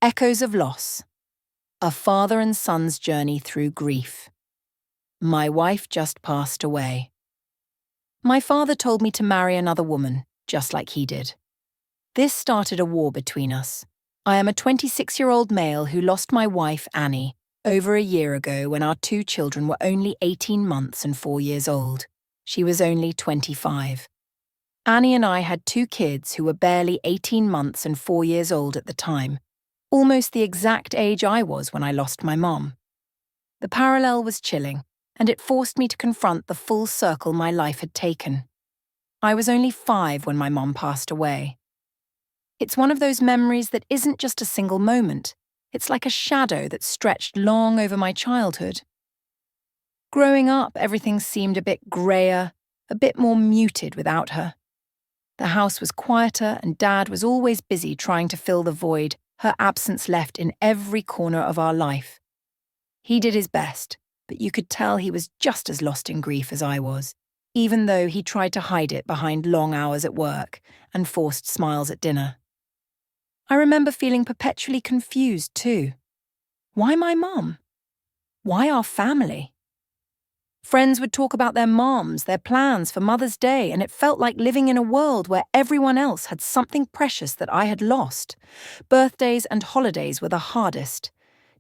Echoes of Loss. A father and son's journey through grief. My wife just passed away. My father told me to marry another woman, just like he did. This started a war between us. I am a 26-year-old male who lost my wife, Annie, over a year ago when our 2 children were only 18 months and 4 years old. She was only 25. Annie and I had 2 kids who were barely 18 months and 4 years old at the time, almost the exact age I was when I lost my mom. The parallel was chilling, and it forced me to confront the full circle my life had taken. I was only 5 when my mom passed away. It's one of those memories that isn't just a single moment. It's like a shadow that stretched long over my childhood. Growing up, everything seemed a bit grayer, a bit more muted without her. The house was quieter and Dad was always busy trying to fill the void her absence left in every corner of our life. He did his best, but you could tell he was just as lost in grief as I was, even though he tried to hide it behind long hours at work and forced smiles at dinner. I remember feeling perpetually confused too. Why my mom? Why our family? Friends would talk about their moms, their plans for Mother's Day, and it felt like living in a world where everyone else had something precious that I had lost. Birthdays and holidays were the hardest.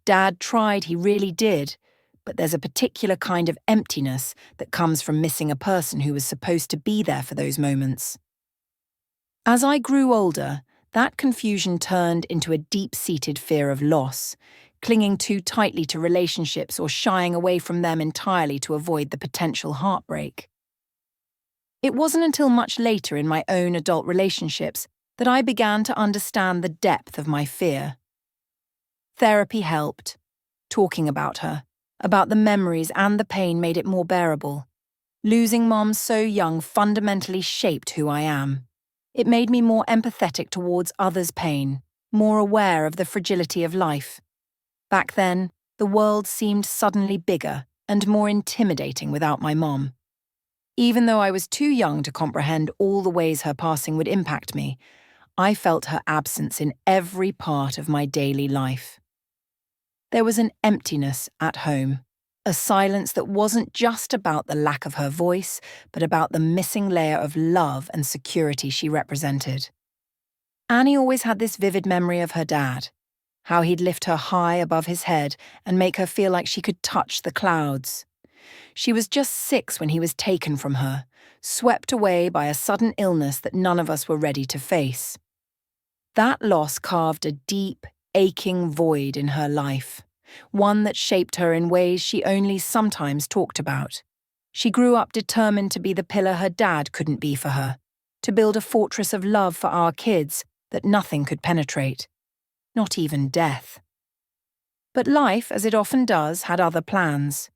Dad tried, he really did, but there's a particular kind of emptiness that comes from missing a person who was supposed to be there for those moments. As I grew older, that confusion turned into a deep-seated fear of loss, clinging too tightly to relationships or shying away from them entirely to avoid the potential heartbreak. It wasn't until much later in my own adult relationships that I began to understand the depth of my fear. Therapy helped. Talking about her, about the memories and the pain made it more bearable. Losing Mom so young fundamentally shaped who I am. It made me more empathetic towards others' pain, more aware of the fragility of life. Back then, the world seemed suddenly bigger and more intimidating without my mom. Even though I was too young to comprehend all the ways her passing would impact me, I felt her absence in every part of my daily life. There was an emptiness at home, a silence that wasn't just about the lack of her voice, but about the missing layer of love and security she represented. Annie always had this vivid memory of her dad, how he'd lift her high above his head and make her feel like she could touch the clouds. She was just 6 when he was taken from her, swept away by a sudden illness that none of us were ready to face. That loss carved a deep, aching void in her life, one that shaped her in ways she only sometimes talked about. She grew up determined to be the pillar her dad couldn't be for her, to build a fortress of love for our kids that nothing could penetrate, not even death. But life, as it often does, had other plans.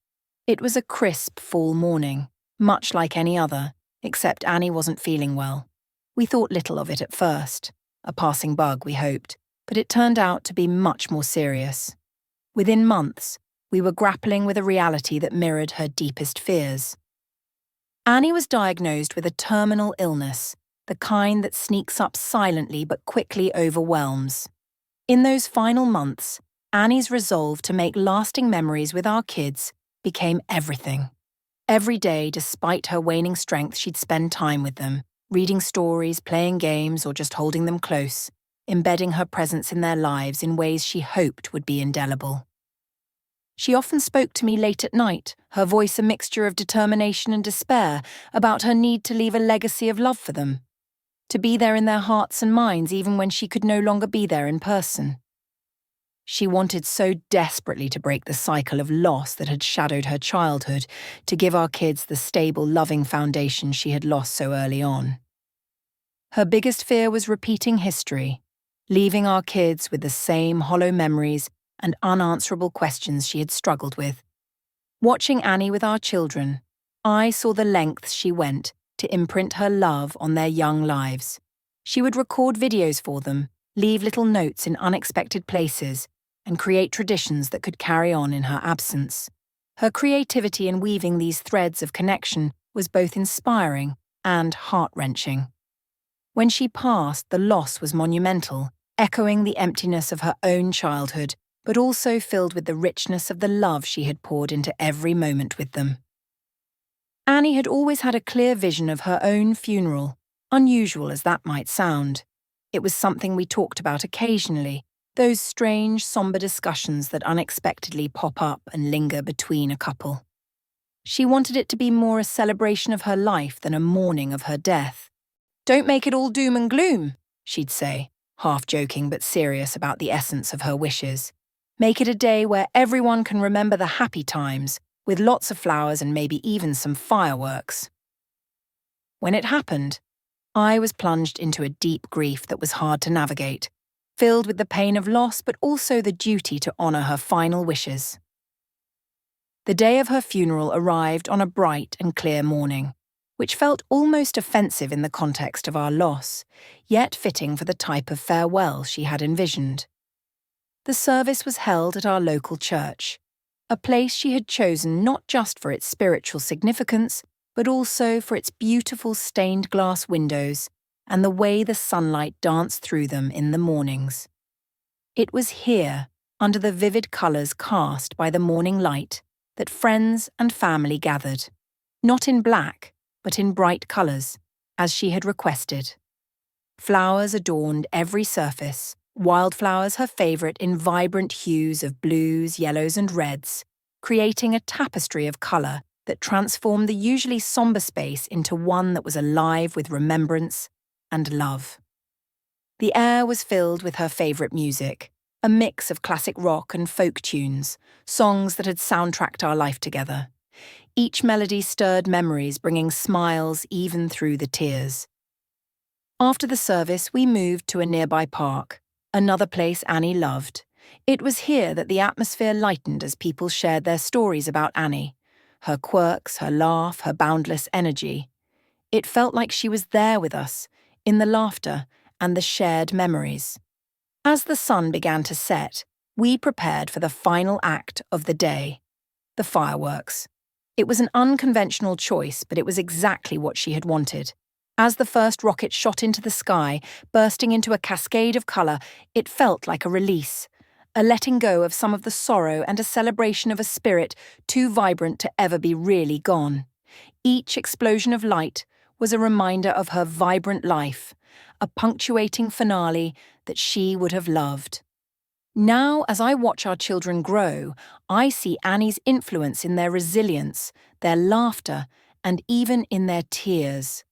It was a crisp fall morning, much like any other, except Annie wasn't feeling well. We thought little of it at first, a passing bug, we hoped, but it turned out to be much more serious. Within months, we were grappling with a reality that mirrored her deepest fears. Annie was diagnosed with a terminal illness, the kind that sneaks up silently but quickly overwhelms. In those final months, Annie's resolve to make lasting memories with our kids became everything. Every day, despite her waning strength, she'd spend time with them, reading stories, playing games, or just holding them close, embedding her presence in their lives in ways she hoped would be indelible. She often spoke to me late at night, her voice a mixture of determination and despair, about her need to leave a legacy of love for them, to be there in their hearts and minds even when she could no longer be there in person. She wanted so desperately to break the cycle of loss that had shadowed her childhood, to give our kids the stable, loving foundation she had lost so early on. Her biggest fear was repeating history, leaving our kids with the same hollow memories and unanswerable questions she had struggled with. Watching Annie with our children, I saw the lengths she went to imprint her love on their young lives. She would record videos for them, leave little notes in unexpected places, and create traditions that could carry on in her absence. Her creativity in weaving these threads of connection was both inspiring and heart-wrenching. When she passed, the loss was monumental, echoing the emptiness of her own childhood, but also filled with the richness of the love she had poured into every moment with them. Annie had always had a clear vision of her own funeral, unusual as that might sound. It was something we talked about occasionally, those strange, somber discussions that unexpectedly pop up and linger between a couple. She wanted it to be more a celebration of her life than a mourning of her death. "Don't make it all doom and gloom," she'd say, half joking but serious about the essence of her wishes. "Make it a day where everyone can remember the happy times, with lots of flowers and maybe even some fireworks." When it happened, I was plunged into a deep grief that was hard to navigate, filled with the pain of loss but also the duty to honour her final wishes. The day of her funeral arrived on a bright and clear morning, which felt almost offensive in the context of our loss, yet fitting for the type of farewell she had envisioned. The service was held at our local church, a place she had chosen not just for its spiritual significance, but also for its beautiful stained glass windows and the way the sunlight danced through them in the mornings. It was here, under the vivid colours cast by the morning light, that friends and family gathered, not in black, but in bright colours, as she had requested. Flowers adorned every surface, wildflowers her favourite in vibrant hues of blues, yellows and reds, creating a tapestry of colour that transformed the usually sombre space into one that was alive with remembrance and love. The air was filled with her favourite music, a mix of classic rock and folk tunes, songs that had soundtracked our life together. Each melody stirred memories, bringing smiles even through the tears. After the service, we moved to a nearby park, another place Annie loved. It was here that the atmosphere lightened as people shared their stories about Annie, her quirks, her laugh, her boundless energy. It felt like she was there with us, in the laughter and the shared memories. As the sun began to set, we prepared for the final act of the day, the fireworks. It was an unconventional choice, but it was exactly what she had wanted. As the first rocket shot into the sky, bursting into a cascade of colour, it felt like a release, a letting go of some of the sorrow and a celebration of a spirit too vibrant to ever be really gone. Each explosion of light was a reminder of her vibrant life, a punctuating finale that she would have loved. Now, as I watch our children grow, I see Annie's influence in their resilience, their laughter, and even in their tears.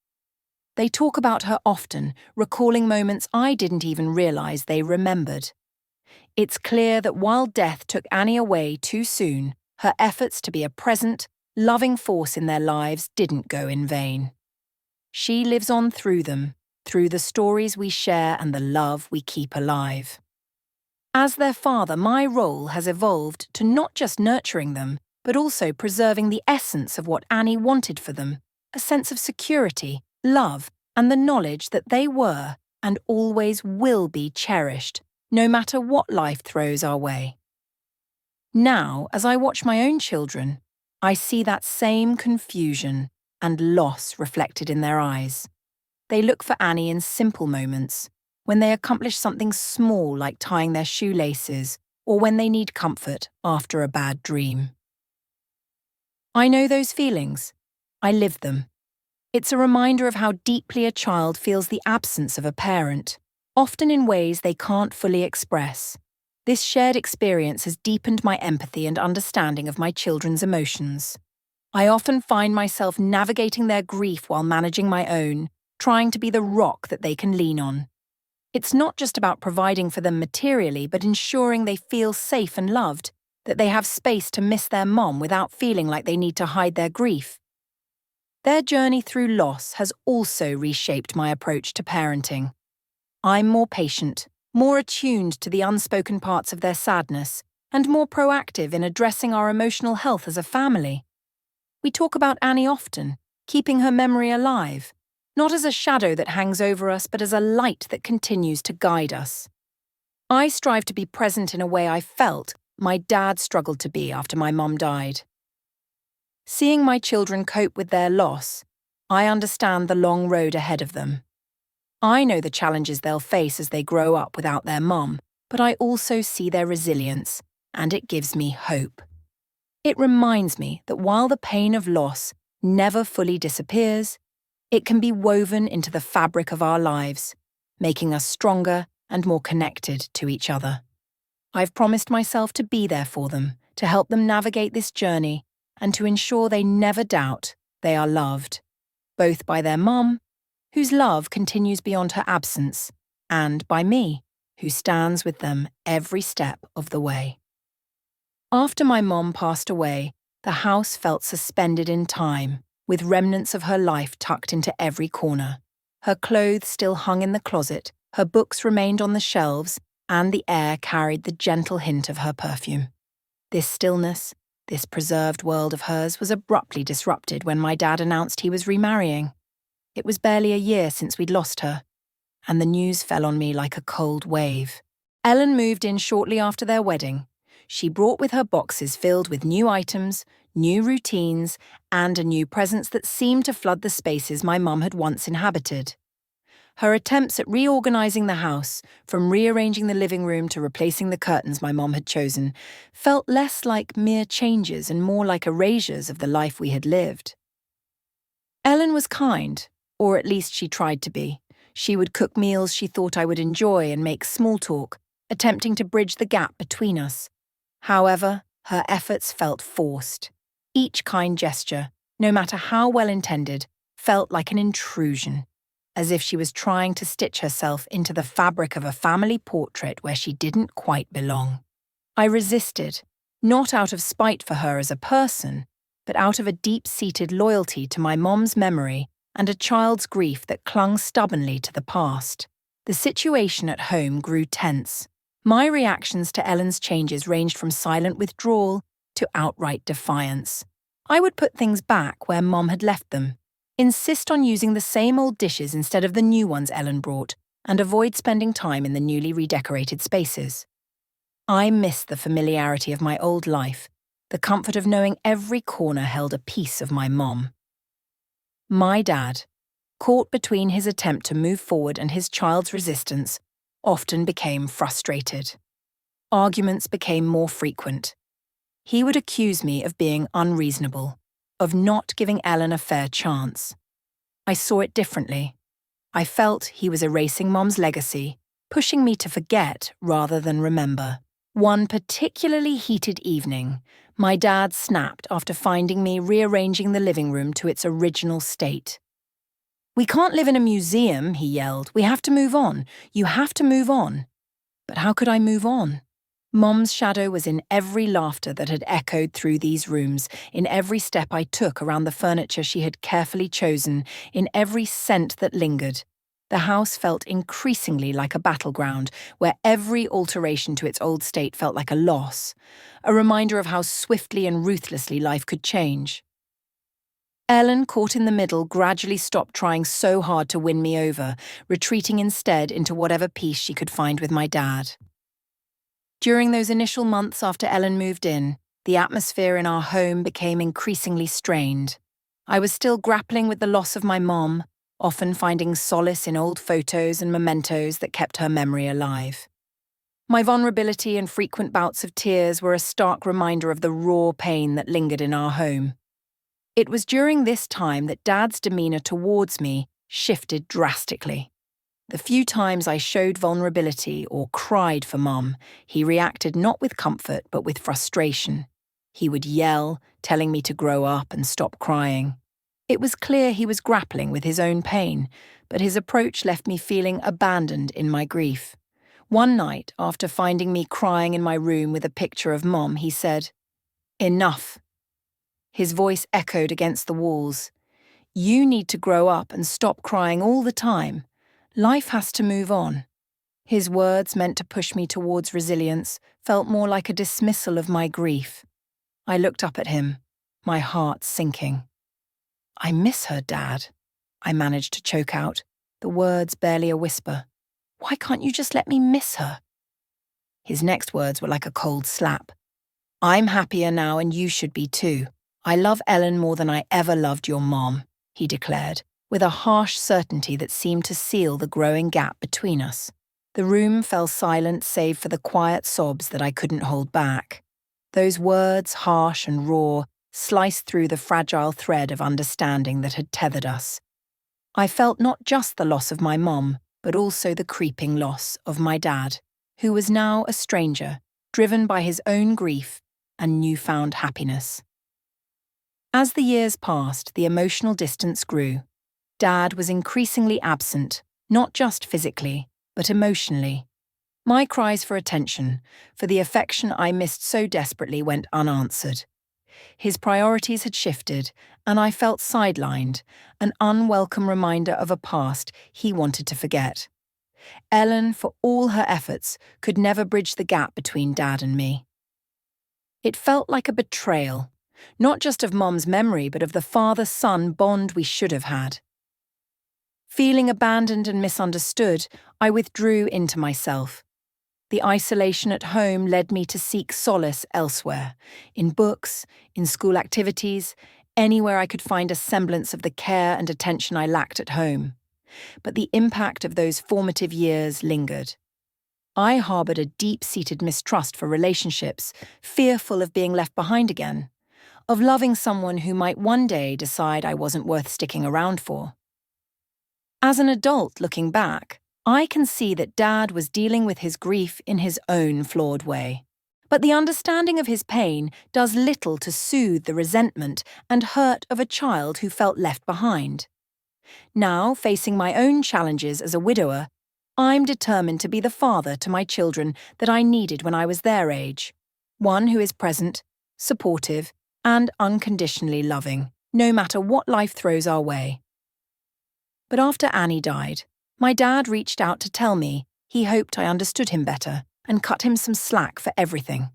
They talk about her often, recalling moments I didn't even realise they remembered. It's clear that while death took Annie away too soon, her efforts to be a present, loving force in their lives didn't go in vain. She lives on through them, through the stories we share and the love we keep alive. As their father, my role has evolved to not just nurturing them, but also preserving the essence of what Annie wanted for them, a sense of security, love, and the knowledge that they were and always will be cherished, no matter what life throws our way. Now, as I watch my own children, I see that same confusion and loss reflected in their eyes. They look for Annie in simple moments, when they accomplish something small like tying their shoelaces, or when they need comfort after a bad dream. I know those feelings. I live them. It's a reminder of how deeply a child feels the absence of a parent, often in ways they can't fully express. This shared experience has deepened my empathy and understanding of my children's emotions. I often find myself navigating their grief while managing my own, trying to be the rock that they can lean on. It's not just about providing for them materially, but ensuring they feel safe and loved, that they have space to miss their mom without feeling like they need to hide their grief. Their journey through loss has also reshaped my approach to parenting. I'm more patient, more attuned to the unspoken parts of their sadness, and more proactive in addressing our emotional health as a family. We talk about Annie often, keeping her memory alive, not as a shadow that hangs over us, but as a light that continues to guide us. I strive to be present in a way I felt my dad struggled to be after my mum died. Seeing my children cope with their loss, I understand the long road ahead of them. I know the challenges they'll face as they grow up without their mum, but I also see their resilience, and it gives me hope. It reminds me that while the pain of loss never fully disappears, it can be woven into the fabric of our lives, making us stronger and more connected to each other. I've promised myself to be there for them, to help them navigate this journey, and to ensure they never doubt they are loved, both by their mum, whose love continues beyond her absence, and by me, who stands with them every step of the way. After my mom passed away, the house felt suspended in time, with remnants of her life tucked into every corner. Her clothes still hung in the closet, her books remained on the shelves, and the air carried the gentle hint of her perfume. This stillness, this preserved world of hers, was abruptly disrupted when my dad announced he was remarrying. It was barely a year since we'd lost her, and the news fell on me like a cold wave. Ellen moved in shortly after their wedding. She brought with her boxes filled with new items, new routines, and a new presence that seemed to flood the spaces my mum had once inhabited. Her attempts at reorganizing the house, from rearranging the living room to replacing the curtains my mom had chosen, felt less like mere changes and more like erasures of the life we had lived. Ellen was kind, or at least she tried to be. She would cook meals she thought I would enjoy and make small talk, attempting to bridge the gap between us. However, her efforts felt forced. Each kind gesture, no matter how well intended, felt like an intrusion, as if she was trying to stitch herself into the fabric of a family portrait where she didn't quite belong. I resisted, not out of spite for her as a person, but out of a deep-seated loyalty to my mom's memory and a child's grief that clung stubbornly to the past. The situation at home grew tense. My reactions to Ellen's changes ranged from silent withdrawal to outright defiance. I would put things back where Mom had left them, insist on using the same old dishes instead of the new ones Ellen brought, and avoid spending time in the newly redecorated spaces. I missed the familiarity of my old life, the comfort of knowing every corner held a piece of my mom. My dad, caught between his attempt to move forward and his child's resistance, often became frustrated. Arguments became more frequent. He would accuse me of being unreasonable, of not giving Ellen a fair chance. I saw it differently. I felt he was erasing Mom's legacy, pushing me to forget rather than remember. One particularly heated evening, my dad snapped after finding me rearranging the living room to its original state. "We can't live in a museum," he yelled. "We have to move on. You have to move on." But how could I move on? Mom's shadow was in every laughter that had echoed through these rooms, in every step I took around the furniture she had carefully chosen, in every scent that lingered. The house felt increasingly like a battleground, where every alteration to its old state felt like a loss, a reminder of how swiftly and ruthlessly life could change. Ellen, caught in the middle, gradually stopped trying so hard to win me over, retreating instead into whatever peace she could find with my dad. During those initial months after Ellen moved in, the atmosphere in our home became increasingly strained. I was still grappling with the loss of my mom, often finding solace in old photos and mementos that kept her memory alive. My vulnerability and frequent bouts of tears were a stark reminder of the raw pain that lingered in our home. It was during this time that Dad's demeanour towards me shifted drastically. The few times I showed vulnerability or cried for Mum, he reacted not with comfort but with frustration. He would yell, telling me to grow up and stop crying. It was clear he was grappling with his own pain, but his approach left me feeling abandoned in my grief. One night, after finding me crying in my room with a picture of Mom, he said, "Enough." His voice echoed against the walls. "You need to grow up and stop crying all the time. Life has to move on." His words, meant to push me towards resilience, felt more like a dismissal of my grief. I looked up at him, my heart sinking. "I miss her, Dad," I managed to choke out, the words barely a whisper. "Why can't you just let me miss her?" His next words were like a cold slap. "I'm happier now and you should be too. I love Ellen more than I ever loved your mom," he declared, with a harsh certainty that seemed to seal the growing gap between us. The room fell silent save for the quiet sobs that I couldn't hold back. Those words, harsh and raw, sliced through the fragile thread of understanding that had tethered us. I felt not just the loss of my mom, but also the creeping loss of my dad, who was now a stranger, driven by his own grief and newfound happiness. As the years passed, the emotional distance grew. Dad was increasingly absent, not just physically, but emotionally. My cries for attention, for the affection I missed so desperately, went unanswered. His priorities had shifted, and I felt sidelined, an unwelcome reminder of a past he wanted to forget. Ellen, for all her efforts, could never bridge the gap between Dad and me. It felt like a betrayal, not just of Mom's memory, but of the father-son bond we should have had. Feeling abandoned and misunderstood, I withdrew into myself. The isolation at home led me to seek solace elsewhere, in books, in school activities, anywhere I could find a semblance of the care and attention I lacked at home. But the impact of those formative years lingered. I harbored a deep-seated mistrust for relationships, fearful of being left behind again, of loving someone who might one day decide I wasn't worth sticking around for. As an adult looking back, I can see that Dad was dealing with his grief in his own flawed way. But the understanding of his pain does little to soothe the resentment and hurt of a child who felt left behind. Now, facing my own challenges as a widower, I'm determined to be the father to my children that I needed when I was their age. One who is present, supportive, and unconditionally loving, no matter what life throws our way. But after Annie died, my dad reached out to tell me he hoped I understood him better and cut him some slack for everything.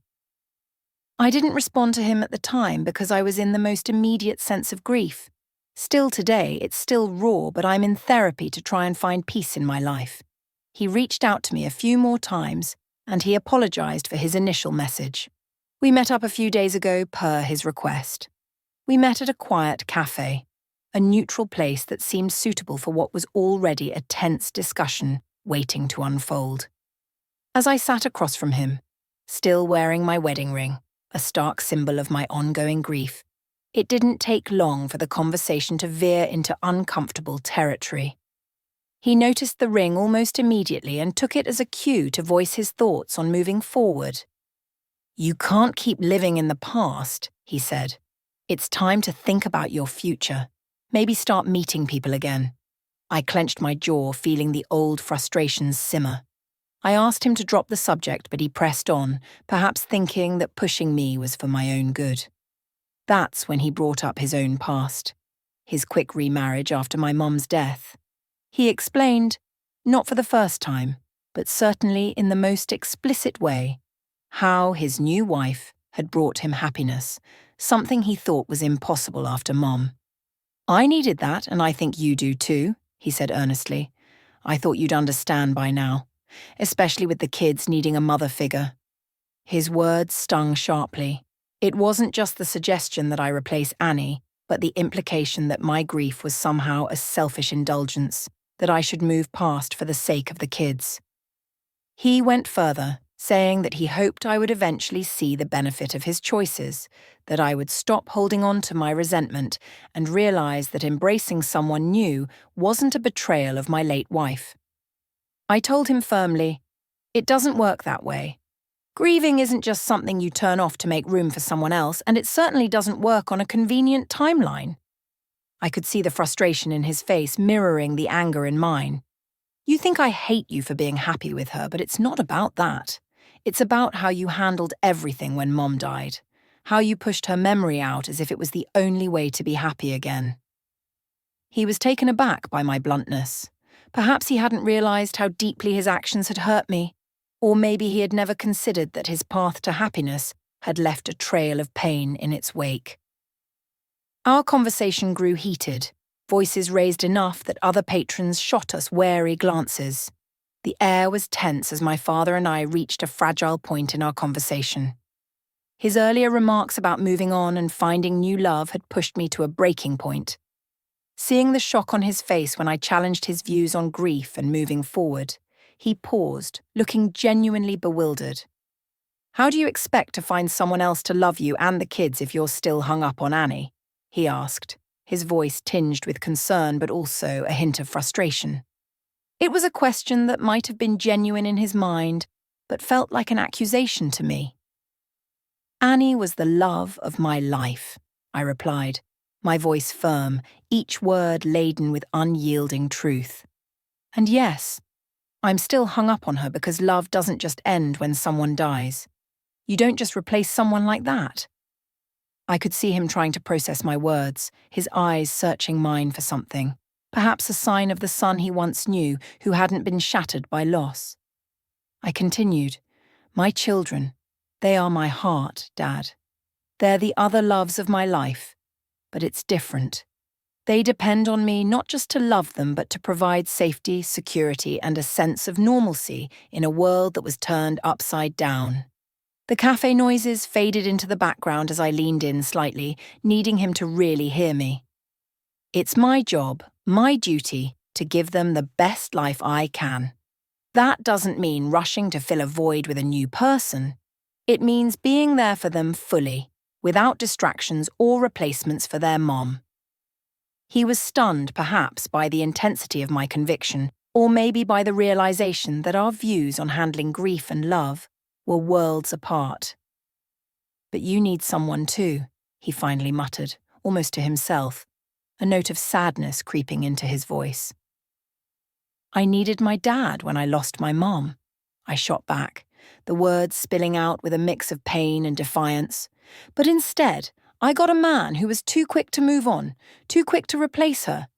I didn't respond to him at the time because I was in the most immediate sense of grief. Still today, it's still raw, but I'm in therapy to try and find peace in my life. He reached out to me a few more times, and he apologized for his initial message. We met up a few days ago per his request. We met at a quiet cafe, a neutral place that seemed suitable for what was already a tense discussion waiting to unfold. As I sat across from him, still wearing my wedding ring, a stark symbol of my ongoing grief, it didn't take long for the conversation to veer into uncomfortable territory. He noticed the ring almost immediately and took it as a cue to voice his thoughts on moving forward. "You can't keep living in the past," he said. "It's time to think about your future. Maybe start meeting people again." I clenched my jaw, feeling the old frustrations simmer. I asked him to drop the subject, but he pressed on, perhaps thinking that pushing me was for my own good. That's when he brought up his own past, his quick remarriage after my mum's death. He explained, not for the first time, but certainly in the most explicit way, how his new wife had brought him happiness, something he thought was impossible after Mom. "I needed that, and I think you do too," he said earnestly. "I thought you'd understand by now, especially with the kids needing a mother figure." His words stung sharply. It wasn't just the suggestion that I replace Annie, but the implication that my grief was somehow a selfish indulgence that I should move past for the sake of the kids. He went further, saying that he hoped I would eventually see the benefit of his choices, that I would stop holding on to my resentment and realize that embracing someone new wasn't a betrayal of my late wife. I told him firmly, "It doesn't work that way. Grieving isn't just something you turn off to make room for someone else, and it certainly doesn't work on a convenient timeline." I could see the frustration in his face mirroring the anger in mine. "You think I hate you for being happy with her, but it's not about that. It's about how you handled everything when Mom died, how you pushed her memory out as if it was the only way to be happy again." He was taken aback by my bluntness. Perhaps he hadn't realized how deeply his actions had hurt me, or maybe he had never considered that his path to happiness had left a trail of pain in its wake. Our conversation grew heated, voices raised enough that other patrons shot us wary glances. The air was tense as my father and I reached a fragile point in our conversation. His earlier remarks about moving on and finding new love had pushed me to a breaking point. Seeing the shock on his face when I challenged his views on grief and moving forward, he paused, looking genuinely bewildered. "How do you expect to find someone else to love you and the kids if you're still hung up on Annie?" he asked, his voice tinged with concern but also a hint of frustration. It was a question that might have been genuine in his mind, but felt like an accusation to me. "Annie was the love of my life," I replied, my voice firm, each word laden with unyielding truth. "And yes, I'm still hung up on her because love doesn't just end when someone dies. You don't just replace someone like that." I could see him trying to process my words, his eyes searching mine for something, perhaps a sign of the son he once knew who hadn't been shattered by loss. I continued, "My children, they are my heart, Dad. They're the other loves of my life, but it's different. They depend on me not just to love them, but to provide safety, security, and a sense of normalcy in a world that was turned upside down." The cafe noises faded into the background as I leaned in slightly, needing him to really hear me. "It's my job, my duty, to give them the best life I can. That doesn't mean rushing to fill a void with a new person. It means being there for them fully, without distractions or replacements for their mom." He was stunned, perhaps, by the intensity of my conviction, or maybe by the realization that our views on handling grief and love were worlds apart. "But you need someone too," he finally muttered, almost to himself, a note of sadness creeping into his voice. "I needed my dad when I lost my mom," I shot back, the words spilling out with a mix of pain and defiance. "But instead, I got a man who was too quick to move on, too quick to replace her.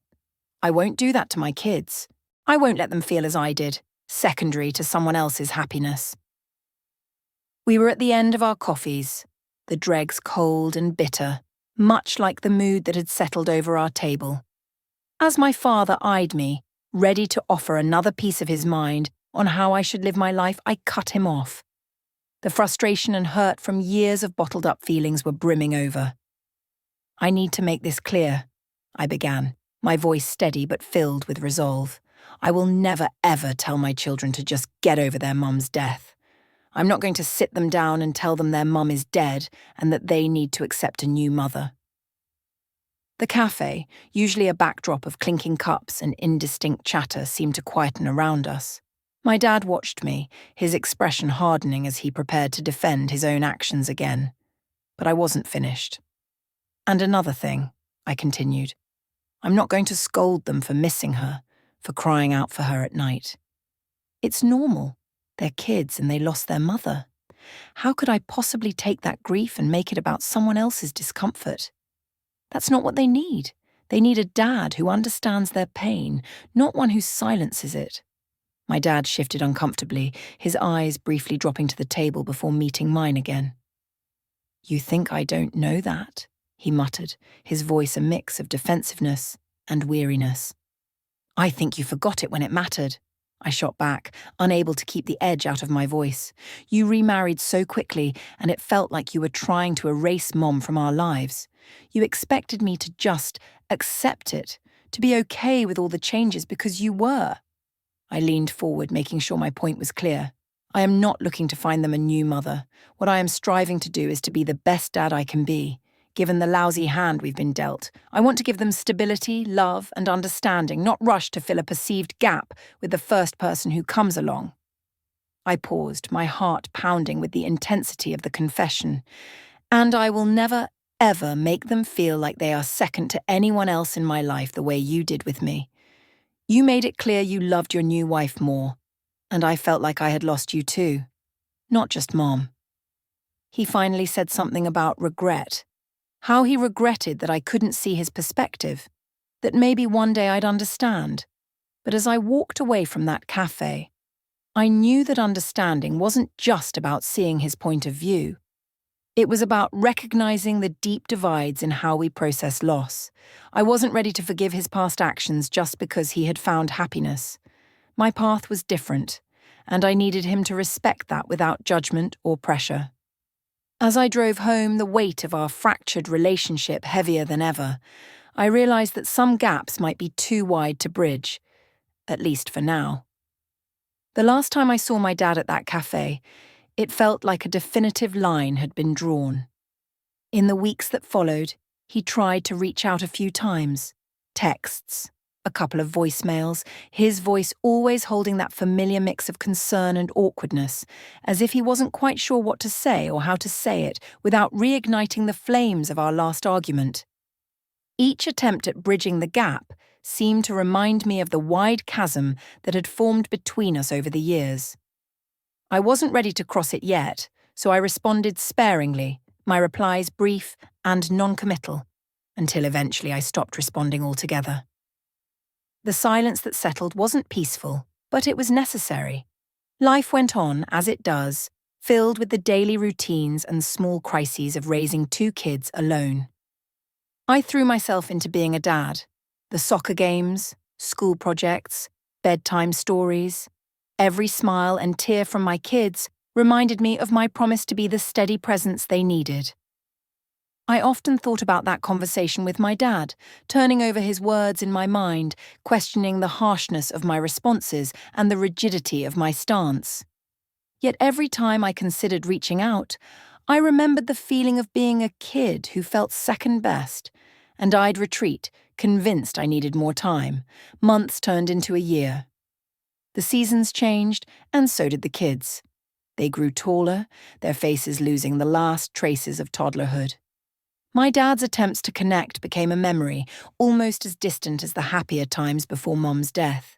I won't do that to my kids. I won't let them feel as I did, secondary to someone else's happiness." We were at the end of our coffees, the dregs cold and bitter, much like the mood that had settled over our table. As my father eyed me, ready to offer another piece of his mind on how I should live my life, I cut him off. The frustration and hurt from years of bottled-up feelings were brimming over. "I need to make this clear," I began, my voice steady but filled with resolve. "I will never, ever tell my children to just get over their mum's death. I'm not going to sit them down and tell them their mum is dead and that they need to accept a new mother." The cafe, usually a backdrop of clinking cups and indistinct chatter, seemed to quieten around us. My dad watched me, his expression hardening as he prepared to defend his own actions again. But I wasn't finished. "And another thing," I continued. "I'm not going to scold them for missing her, for crying out for her at night. It's normal. They're kids and they lost their mother. How could I possibly take that grief and make it about someone else's discomfort? That's not what they need. They need a dad who understands their pain, not one who silences it." My dad shifted uncomfortably, his eyes briefly dropping to the table before meeting mine again. "You think I don't know that?" he muttered, his voice a mix of defensiveness and weariness. "I think you forgot it when it mattered," I shot back, unable to keep the edge out of my voice. "You remarried so quickly, and it felt like you were trying to erase Mom from our lives. You expected me to just accept it, to be okay with all the changes because you were." I leaned forward, making sure my point was clear. "I am not looking to find them a new mother. What I am striving to do is to be the best dad I can be. Given the lousy hand we've been dealt, I want to give them stability, love, and understanding, not rush to fill a perceived gap with the first person who comes along." I paused, my heart pounding with the intensity of the confession. "And I will never, ever make them feel like they are second to anyone else in my life the way you did with me. You made it clear you loved your new wife more, and I felt like I had lost you too, not just Mom." He finally said something about regret. How he regretted that I couldn't see his perspective, that maybe one day I'd understand. But as I walked away from that cafe, I knew that understanding wasn't just about seeing his point of view. It was about recognizing the deep divides in how we process loss. I wasn't ready to forgive his past actions just because he had found happiness. My path was different, and I needed him to respect that without judgment or pressure. As I drove home, the weight of our fractured relationship heavier than ever, I realised that some gaps might be too wide to bridge, at least for now. The last time I saw my dad at that cafe, it felt like a definitive line had been drawn. In the weeks that followed, he tried to reach out a few times. Texts, a couple of voicemails, his voice always holding that familiar mix of concern and awkwardness, as if he wasn't quite sure what to say or how to say it without reigniting the flames of our last argument. Each attempt at bridging the gap seemed to remind me of the wide chasm that had formed between us over the years. I wasn't ready to cross it yet, so I responded sparingly, my replies brief and non-committal, until eventually I stopped responding altogether. The silence that settled wasn't peaceful, but it was necessary. Life went on, as it does, filled with the daily routines and small crises of raising two kids alone. I threw myself into being a dad. The soccer games, school projects, bedtime stories. Every smile and tear from my kids reminded me of my promise to be the steady presence they needed. I often thought about that conversation with my dad, turning over his words in my mind, questioning the harshness of my responses and the rigidity of my stance. Yet every time I considered reaching out, I remembered the feeling of being a kid who felt second best, and I'd retreat, convinced I needed more time. Months turned into a year. The seasons changed, and so did the kids. They grew taller, their faces losing the last traces of toddlerhood. My dad's attempts to connect became a memory, almost as distant as the happier times before Mom's death.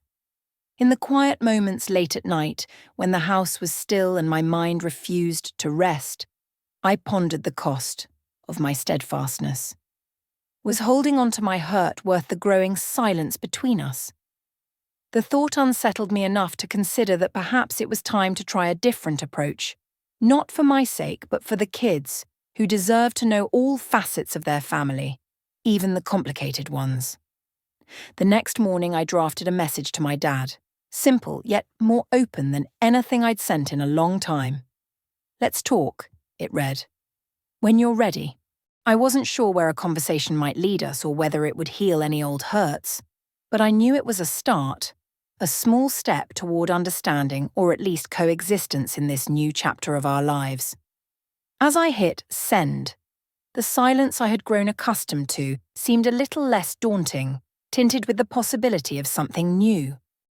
In the quiet moments late at night, when the house was still and my mind refused to rest, I pondered the cost of my steadfastness. Was holding on to my hurt worth the growing silence between us? The thought unsettled me enough to consider that perhaps it was time to try a different approach, not for my sake, but for the kids, who deserve to know all facets of their family, even the complicated ones. The next morning I drafted a message to my dad, simple yet more open than anything I'd sent in a long time. "Let's talk," it read. "When you're ready." I wasn't sure where a conversation might lead us or whether it would heal any old hurts, but I knew it was a start, a small step toward understanding or at least coexistence in this new chapter of our lives. As I hit send, the silence I had grown accustomed to seemed a little less daunting, tinted with the possibility of something new.